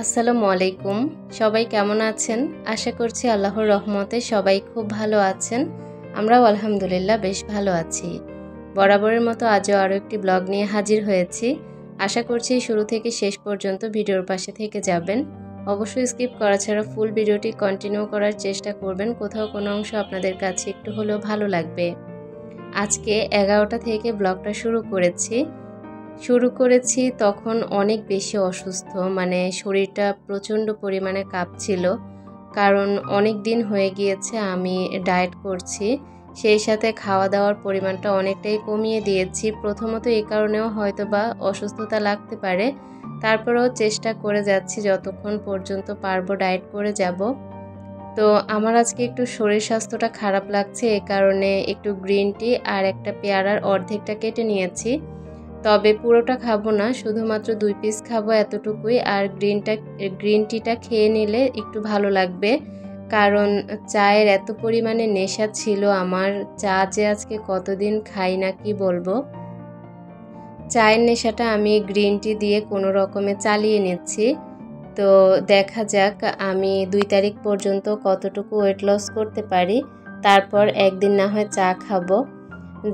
আসসালামু আলাইকুম। সবাই কেমন আছেন? আশা করছি আল্লাহর রহমতে সবাই খুব ভালো আছেন। আমরাও আলহামদুলিল্লাহ বেশ ভালো আছি। বরাবরের মতো আজও আরও একটি ব্লগ নিয়ে হাজির হয়েছি। আশা করছি শুরু থেকে শেষ পর্যন্ত ভিডিওর পাশে থেকে যাবেন। অবশ্যই স্কিপ করা ছাড়া ফুল ভিডিওটি কন্টিনিউ করার চেষ্টা করবেন। কোথাও কোনো অংশ আপনাদের কাছে একটু হলেও ভালো লাগবে। আজকে 11টা থেকে ব্লগটা শুরু করেছি তখন অনেক বেশি অসুস্থ, মানে শরীরটা প্রচণ্ড পরিমাণে কাঁপছিল। কারণ অনেক দিন হয়ে গিয়েছে আমি ডায়েট করছি, সেই সাথে খাওয়া দাওয়ার পরিমাণটা অনেকটাই কমিয়ে দিয়েছি। প্রথমত এই কারণেও হয়তো বা অসুস্থতা লাগতে পারে, তারপরেও চেষ্টা করে যাচ্ছি যতক্ষণ পর্যন্ত পারবো ডায়েট করে যাব। তো আমার আজকে একটু শরীর স্বাস্থ্যটা খারাপ লাগছে, এ কারণে একটু গ্রিন টি আর একটা পেয়ারার অর্ধেকটা কেটে নিয়েছি। তবে পুরোটা খাবো না, শুধুমাত্র 2 পিস খাবো এতটুকুই। আর গ্রিন টিটা খেয়ে নিলে একটু ভালো লাগবে, কারণ চায়ের এত পরিমাণে নেশা ছিল আমার। চা যে আজকে কতদিন খাই না কি বলবো। চায়ের নেশাটা আমি গ্রিন টি দিয়ে কোনো রকমে চালিয়ে নিচ্ছি। তো দেখা যাক আমি 2 তারিখ পর্যন্ত কতটুকু ওয়েট লস করতে পারি, তারপর একদিন না হয় চা খাবো।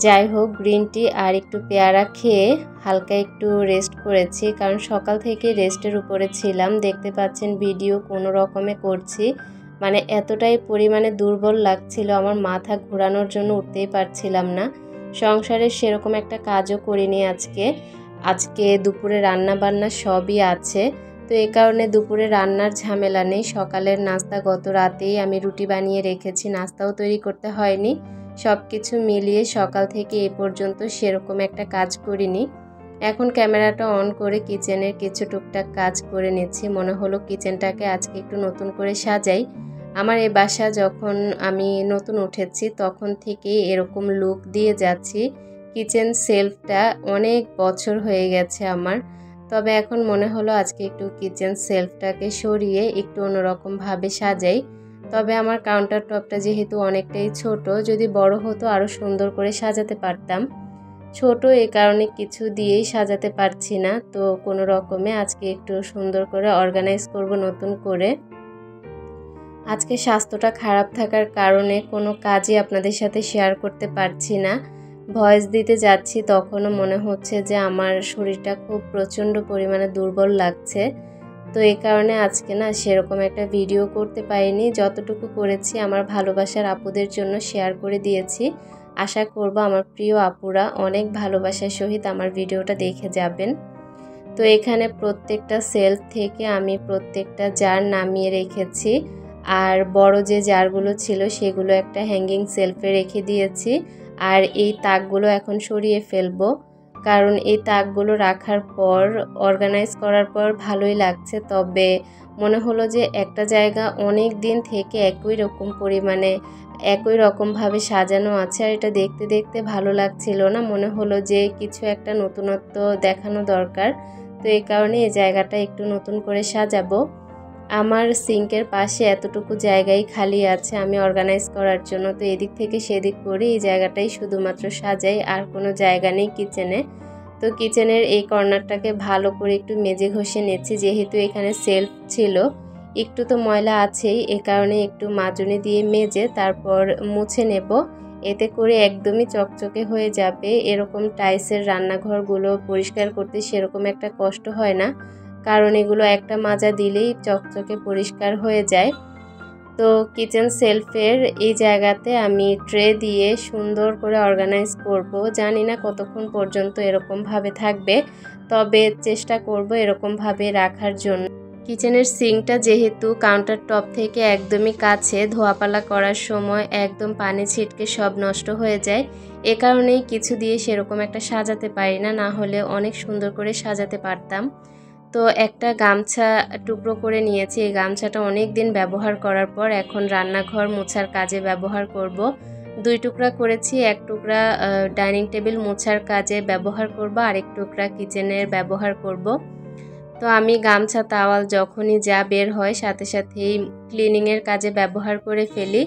যাই হোক, গ্রিন টি আর একটু পেয়ারা খেয়ে হালকা একটু রেস্ট করেছি, কারণ সকাল থেকে রেস্টের উপরে ছিলাম। দেখতে পাচ্ছেন ভিডিও কোনো রকমে করছি, মানে এতটাই পরিমাণে দুর্বল লাগছিল, আমার মাথা ঘোরানোর জন্য উঠতেই পারছিলাম না। সংসারের সেরকম একটা কাজও করিনি আজকে দুপুরে রান্না বান্না সবই আছে, তো এই কারণে দুপুরে রান্নার ঝামেলা নেই। সকালের নাস্তা গত রাতেই আমি রুটি বানিয়ে রেখেছি, নাস্তাও তৈরি করতে হয়নি। সব কিছু মিলিয়ে সকাল থেকে এ পর্যন্ত সেরকম একটা কাজ করিনি। এখন ক্যামেরাটা অন করে কিচেনের কিছু টুকটাক কাজ করে নিচ্ছি। মনে হলো কিচেনটাকে আজকে একটু নতুন করে সাজাই। আমার এই বাসা যখন আমি নতুন উঠেছি তখন থেকেই এরকম লুক দিয়ে যাচ্ছি। কিচেন সেলফটা অনেক বছর হয়ে গেছে আমার, তবে এখন মনে হলো আজকে একটু কিচেন সেলফটাকে সরিয়ে একটু অন্যরকমভাবে সাজাই। তবে আমার কাউন্টার টপটা যেহেতু অনেকটাই ছোট, যদি বড় হতো আরও সুন্দর করে সাজাতে পারতাম। ছোট এই কারণে কিছু দিয়েই সাজাতে পারছি না, তো কোনো রকমে আজকে একটু সুন্দর করে অর্গানাইজ করব নতুন করে। আজকে স্বাস্থ্যটা খারাপ থাকার কারণে কোনো কাজই আপনাদের সাথে শেয়ার করতে পারছি না। ভয়েস দিতে যাচ্ছি তখনও মনে হচ্ছে যে আমার শরীরটা খুব প্রচণ্ড পরিমাণে দুর্বল লাগছে। তো এই কারণে আজকে না সেরকম একটা ভিডিও করতে পারিনি। যতটুকু করেছি আমার ভালোবাসার আপুদের জন্য শেয়ার করে দিয়েছি। আশা করব আমার প্রিয় আপুরা অনেক ভালোবাসার সহিত আমার ভিডিওটা দেখে যাবেন। তো এখানে প্রত্যেকটা সেলফ থেকে আমি প্রত্যেকটা জার নামিয়ে রেখেছি, আর বড় যে জারগুলো ছিল সেগুলো একটা হ্যাঙ্গিং সেলফে রেখে দিয়েছি। আর এই তাকগুলো এখন সরিয়ে ফেলবো, কারণ এই তাকগুলো রাখার পর অর্গানাইজ করার পর ভালোই লাগছে। তবে মনে হলো যে একটা জায়গা অনেক দিন থেকে একই রকমভাবে সাজানো আছে, আর এটা দেখতে দেখতে ভালো লাগছিল না। মনে হলো যে কিছু একটা নতুনত্ব দেখানো দরকার, তো এই কারণে এই জায়গাটা একটু নতুন করে সাজাবো। আমার সিঙ্কের পাশে এতটুকু জায়গায় খালি আছে আমি অর্গানাইজ করার জন্য, তো এদিক থেকে সেদিক করে এই জায়গাটাই শুধুমাত্র সাজাই, আর কোনো জায়গা নেই কিচেনে। তো কিচেনের এই কর্নারটাকে ভালো করে একটু মেজে ঘষে নিচ্ছি, যেহেতু এখানে সেলফ ছিল একটু তো ময়লা আছেই, এ কারণে একটু মাজনি দিয়ে মেজে তারপর মুছে নেব। এতে করে একদমই চকচকে হয়ে যাবে। এরকম টাইলসের রান্নাঘরগুলো পরিষ্কার করতে সেরকম একটা কষ্ট হয় না, কারণ এগুলো একটা মাজা দিলেই চকচকে পরিষ্কার হয়ে যায়। তো কিচেন সেলফের এই জায়গাতে আমি ট্রে দিয়ে সুন্দর করে অর্গানাইজ করব। জানি না কতক্ষণ পর্যন্ত এরকমভাবে থাকবে, তবে চেষ্টা করব এরকমভাবে রাখার জন্য। কিচেনের সিঙ্কটা যেহেতু কাউন্টার টপ থেকে একদমই কাছে, ধোয়াপালা করার সময় একদম পানি ছিটকে সব নষ্ট হয়ে যায়। এ কারণেই কিছু দিয়ে সেরকম একটা সাজাতে পারি না, না হলে অনেক সুন্দর করে সাজাতে পারতাম। তো একটা গামছা টুকরো করে নিয়েছি, এই গামছাটা অনেক দিন ব্যবহার করার পর এখন রান্নাঘর মোছার কাজে ব্যবহার করব। 2 টুকরা করেছি, এক টুকরা ডাইনিং টেবিল মোছার কাজে ব্যবহার করব, আরেক টুকরা কিচেনের ব্যবহার করব। তো আমি গামছা তাওয়াল যখনই যা বের হয় সাথে সাথেই ক্লিনিংয়ের কাজে ব্যবহার করে ফেলি।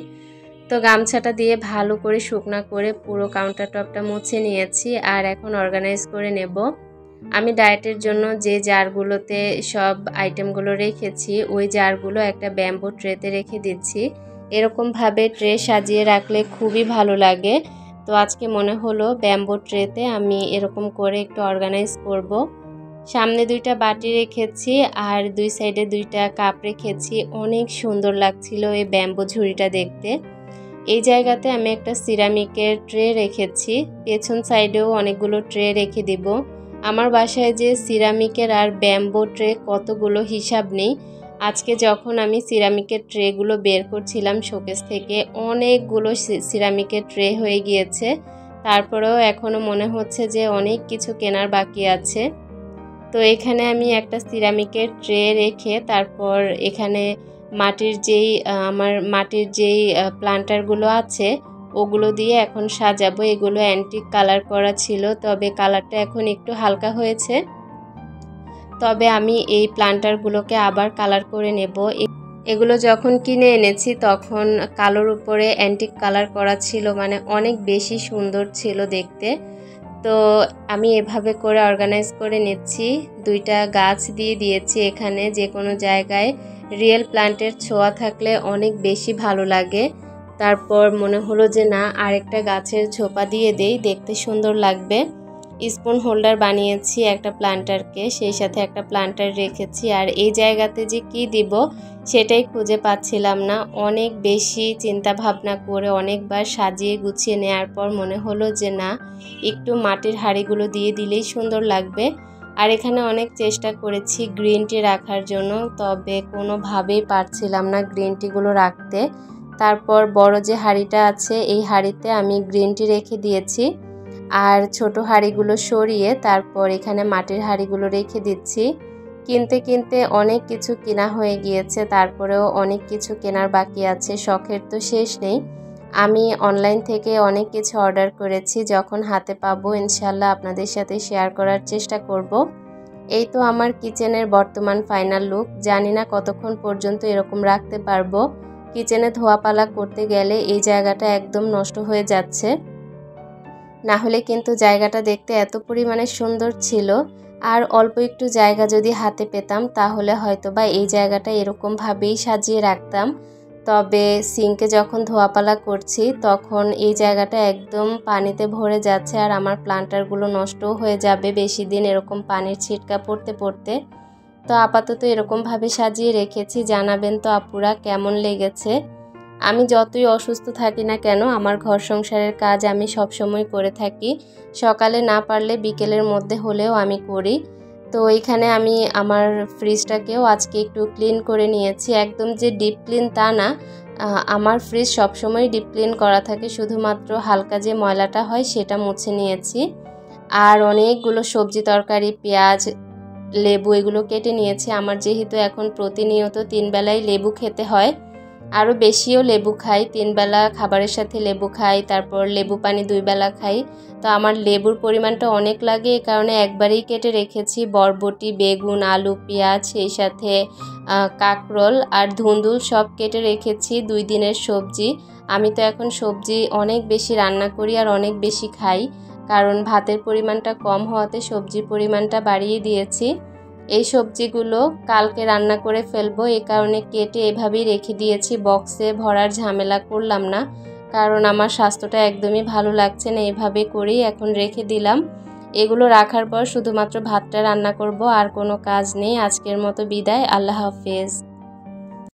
তো গামছাটা দিয়ে ভালো করে শুকনা করে পুরো কাউন্টার টপটা মুছে নিয়েছি, আর এখন অর্গানাইজ করে নেব। আমি ডায়েটের জন্য যে জারগুলোতে সব আইটেমগুলো রেখেছি ওই জারগুলো একটা ব্যাম্বু ট্রেতে রেখে দিচ্ছি। এরকমভাবে ট্রে সাজিয়ে রাখলে খুবই ভালো লাগে। তো আজকে মনে হলো ব্যাম্বু ট্রেতে আমি এরকম করে একটু অর্গানাইজ করব। সামনে 2টা বাটি রেখেছি আর 2 সাইডে 2টা কাপ রেখেছি। অনেক সুন্দর লাগছিল এই ব্যাম্বু ঝুড়িটা দেখতে। এই জায়গাতে আমি একটা সিরামিকের ট্রে রেখেছি, পেছন সাইডেও অনেকগুলো ট্রে রেখে দিব। আমার বাসায় যে সিরামিকের আর ব্যাম্বু ট্রে কতগুলো হিসাব নেই। আজকে যখন আমি সিরামিকের ট্রেগুলো বের করছিলাম শোকেস থেকে, অনেকগুলো সিরামিকের ট্রে হয়ে গিয়েছে। তারপরেও এখনও মনে হচ্ছে যে অনেক কিছু কেনার বাকি আছে। তো এখানে আমি একটা সিরামিকের ট্রে রেখে তারপর এখানে আমার মাটির যেই প্লান্টারগুলো আছে ওগুলো দিয়ে এখন সাজাবো। এগুলো অ্যান্টিক কালার করা ছিল, তবে কালারটা এখন একটু হালকা হয়েছে। তবে আমি এই প্লান্টারগুলোকে আবার কালার করে নেব। এগুলো যখন কিনে এনেছি তখন কালোর উপরে অ্যান্টিক কালার করা ছিল, মানে অনেক বেশি সুন্দর ছিল দেখতে। তো আমি এভাবে করে অর্গানাইজ করে নিচ্ছি। 2টা গাছ দিয়ে দিয়েছি এখানে। যে কোনো জায়গায় রিয়েল প্লান্টের ছোঁয়া থাকলে অনেক বেশি ভালো লাগে। তারপর মনে হলো যে না, আরেকটা গাছের ঝোপা দিয়ে দেই, দেখতে সুন্দর লাগবে। স্পুন হোল্ডার বানিয়েছি একটা প্লান্টারকে, সেই সাথে একটা প্লান্টার রেখেছি। আর এই জায়গাতে যে কি দিব সেটাই খুঁজে পাচ্ছিলাম না। অনেক বেশি চিন্তা ভাবনা করে অনেকবার সাজিয়ে গুছিয়ে নেওয়ার পর মনে হলো যে না, একটু মাটির হাঁড়িগুলো দিয়ে দিলেই সুন্দর লাগবে। আর এখানে অনেক চেষ্টা করেছি গ্রিন টি রাখার জন্য, তবে কোনোভাবেই পারছিলাম না গ্রিন টিগুলো রাখতে। তারপর বড় যে হাঁড়িটা আছে এই হাঁড়িতে আমি গ্রিন টি রেখে দিয়েছি, আর ছোট হাঁড়িগুলো সরিয়ে তারপর এখানে মাটির হাঁড়িগুলো রেখে দিচ্ছি। কিনতে কিনতে অনেক কিছু কেনা হয়ে গিয়েছে, তারপরেও অনেক কিছু কেনার বাকি আছে। শখের তো শেষ নেই। আমি অনলাইন থেকে অনেক কিছু অর্ডার করেছি, যখন হাতে পাবো ইনশাল্লাহ আপনাদের সাথে শেয়ার করার চেষ্টা করব। এই তো আমার কিচেনের বর্তমান ফাইনাল লুক। জানি না কতক্ষণ পর্যন্ত এরকম রাখতে পারবো। কিচেনে ধোয়াপালা করতে গেলে এই জায়গাটা একদম নষ্ট হয়ে যাচ্ছে, না হলে কিন্তু জায়গাটা দেখতে এত পরিমাণে সুন্দর ছিল। আর অল্প একটু জায়গা যদি হাতে পেতাম তাহলে হয়তো বা এই জায়গাটা এরকমভাবেই সাজিয়ে রাখতাম। তবে সিঙ্কে যখন ধোয়াপালা করছি তখন এই জায়গাটা একদম পানিতে ভরে যাচ্ছে, আর আমার প্লান্টারগুলো নষ্টও হয়ে যাবে বেশি দিন এরকম পানির ছিটকা পড়তে পড়তে। তো আপাতত এরকমভাবে সাজিয়ে রেখেছি। জানাবেন তো আপুরা কেমন লেগেছে। আমি যতই অসুস্থ থাকি না কেন আমার ঘর সংসারের কাজ আমি সবসময় করে থাকি। সকালে না পারলে বিকেলের মধ্যে হলেও আমি করি। তো এখানে আমি আমার ফ্রিজটাকেও আজকে একটু ক্লিন করে নিয়েছি। একদম যে ডিপ ক্লিন তা না, আমার ফ্রিজ সবসময় ডিপ ক্লিন করা থাকে, শুধুমাত্র হালকা যে ময়লাটা হয় সেটা মুছে নিয়েছি। আর অনেকগুলো সবজি তরকারি, পেঁয়াজ, লেবু এগুলো কেটে নিয়েছি। আমার যেহেতু এখন প্রতিনিয়ত 3 বেলায় লেবু খেতে হয়, আরও বেশিও লেবু খাই, 3 বেলা খাবারের সাথে লেবু খাই, তারপর লেবু পানি 2 বেলা খাই। তো আমার লেবুর পরিমাণটা অনেক লাগে, এই কারণে একবারেই কেটে রেখেছি। বরবটি, বেগুন, আলু, পেঁয়াজ, সেই সাথে কাঁকরোল আর ধুন্দুল সব কেটে রেখেছি 2 দিনের সবজি। আমি তো এখন সবজি অনেক বেশি রান্না করি আর অনেক বেশি খাই, কারণ ভাতের পরিমাণটা কম হওয়াতে সবজির পরিমাণটা বাড়িয়ে দিয়েছি। এই সবজিগুলো কালকে রান্না করে ফেলবো, এই কারণে কেটে এভাবেই রেখে দিয়েছি। বক্সে ভরার ঝামেলা করলাম না, কারণ আমার স্বাস্থ্যটা একদমই ভালো লাগছে না। এভাবে করেই এখন রেখে দিলাম। এগুলো রাখার পর শুধুমাত্র ভাতটা রান্না করব, আর কোনো কাজ নেই। আজকের মতো বিদায়, আল্লাহ হাফেজ।